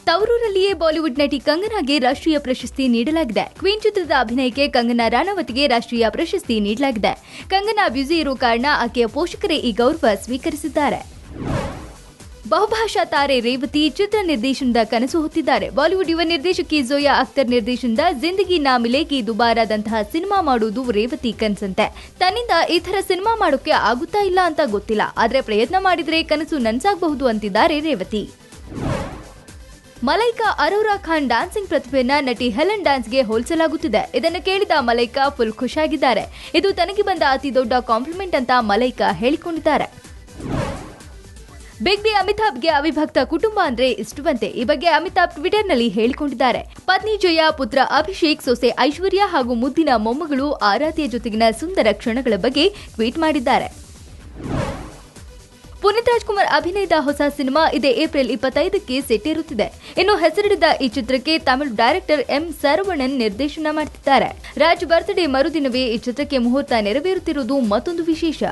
ತವರೂರಲ್ಲಿಯೇ Bollywood ನಟಿ ಕಂಗನಾಗೆ ರಾಷ್ಟ್ರೀಯ ಪ್ರಶಸ್ತಿ ನೀಡಲಾಗಿದೆ. ಕ್ವೀನ್ ಚಿತ್ರದ ಅಭಿನಯಕ್ಕೆ ಕಂಗನಾ ರಾಣಾವತ್ಗೆ ರಾಷ್ಟ್ರೀಯ ಪ್ರಶಸ್ತಿ ನೀಡಲಾಗಿದೆ. ಕಂಗನಾ ಬ್ಯುಸಿ ಇರೋ ಕಾರಣ ಆಕೆಯ ಪೋಷಕರೇ ಈ ಗೌರವ ಸ್ವೀಕರಿಸಿದ್ದಾರೆ. ಬಹುಭಾಷಾ ತಾರೆ ರೇವತಿ ಚಿತ್ರ ನಿರ್ದೇಶನದ ಕನಸು ಹೊತ್ತಿದ್ದಾರೆ. ಬಾಲಿವುಡ್ ಯುವ ನಿರ್ದೇಶಕಿ ಝೋಯಾ ಅಖ್ತರ್ ನಿರ್ದೇಶನದ ಜಿಂದಗಿ ನಾ ಮಿಲೇಗಿ ದುಬಾರಾದಂತಹ ಸಿನಿಮಾ ಮಾಡುವುದು ರೇವತಿ ಕನಸಂತೆ. ತನ್ನಿಂದ ಈ ಥರ ಸಿನಿಮಾ ಮಾಡೋಕೆ ಆಗುತ್ತಾ ಇಲ್ಲ ಅಂತ ಗೊತ್ತಿಲ್ಲ, ಆದ್ರೆ ಪ್ರಯತ್ನ ಮಾಡಿದ್ರೆ ಕನಸು ನನಸಾಗಬಹುದು ಅಂತಿದ್ದಾರೆ ರೇವತಿ. ಮಲೈಕಾ ಅರೋರಾ ಖಾನ್ ಡ್ಯಾನ್ಸಿಂಗ್ ಪ್ರತಿಭೆಯನ್ನ ನಟಿ ಹೆಲೆನ್ ಡ್ಯಾನ್ಸ್ಗೆ ಹೋಲಿಸಲಾಗುತ್ತಿದೆ. ಇದನ್ನು ಕೇಳಿದ ಮಲೈಕಾ ಫುಲ್ ಖುಷಿಯಾಗಿದ್ದಾರೆ. ಇದು ತನಗೆ ಬಂದ ಅತಿ ದೊಡ್ಡ ಕಾಂಪ್ಲಿಮೆಂಟ್ ಅಂತ ಮಲೈಕಾ ಹೇಳಿಕೊಂಡಿದ್ದಾರೆ. ಬಿಗ್ ಬಿ ಅಮಿತಾಬ್ಗೆ ಅವಿಭಕ್ತ ಕುಟುಂಬ ಅಂದ್ರೆ ಇಷ್ಟವಂತೆ. ಈ ಬಗ್ಗೆ ಅಮಿತಾಬ್ ಟ್ವಿಟರ್ನಲ್ಲಿ ಹೇಳಿಕೊಂಡಿದ್ದಾರೆ. ಪತ್ನಿ ಜಯಾ, ಪುತ್ರ ಅಭಿಷೇಕ್, ಸೊಸೆ ಐಶ್ವರ್ಯ ಹಾಗೂ ಮುದ್ದಿನ ಮೊಮ್ಮಗಳು ಆರಾಧ್ಯ ಜೊತೆಗಿನ ಸುಂದರ ಕ್ಷಣಗಳ ಬಗ್ಗೆ ಟ್ವೀಟ್ ಮಾಡಿದ್ದಾರೆ. ಪುನೀತ್ ರಾಜ್ಕುಮಾರ್ ಅಭಿನಯದ ಹೊಸ ಸಿನಿಮಾ ಇದೇ ಏಪ್ರಿಲ್ 25ಕ್ಕೆ ಸೆಟ್ಟೇರುತ್ತಿದೆ. ಇನ್ನು ಹೆಸರಿಡಿದ ಈ ಚಿತ್ರಕ್ಕೆ ತಮಿಳು ಡೈರೆಕ್ಟರ್ ಎಂ ಸರವಣನ್ ನಿರ್ದೇಶನ ಮಾಡುತ್ತಿದ್ದಾರೆ. ರಾಜ್ ಬರ್ತ್ಡೇ ಮರುದಿನವೇ ಈ ಚಿತ್ರಕ್ಕೆ ಮುಹೂರ್ತ ನೆರವೇರುತ್ತಿರುವುದು ಮತ್ತೊಂದು ವಿಶೇಷ.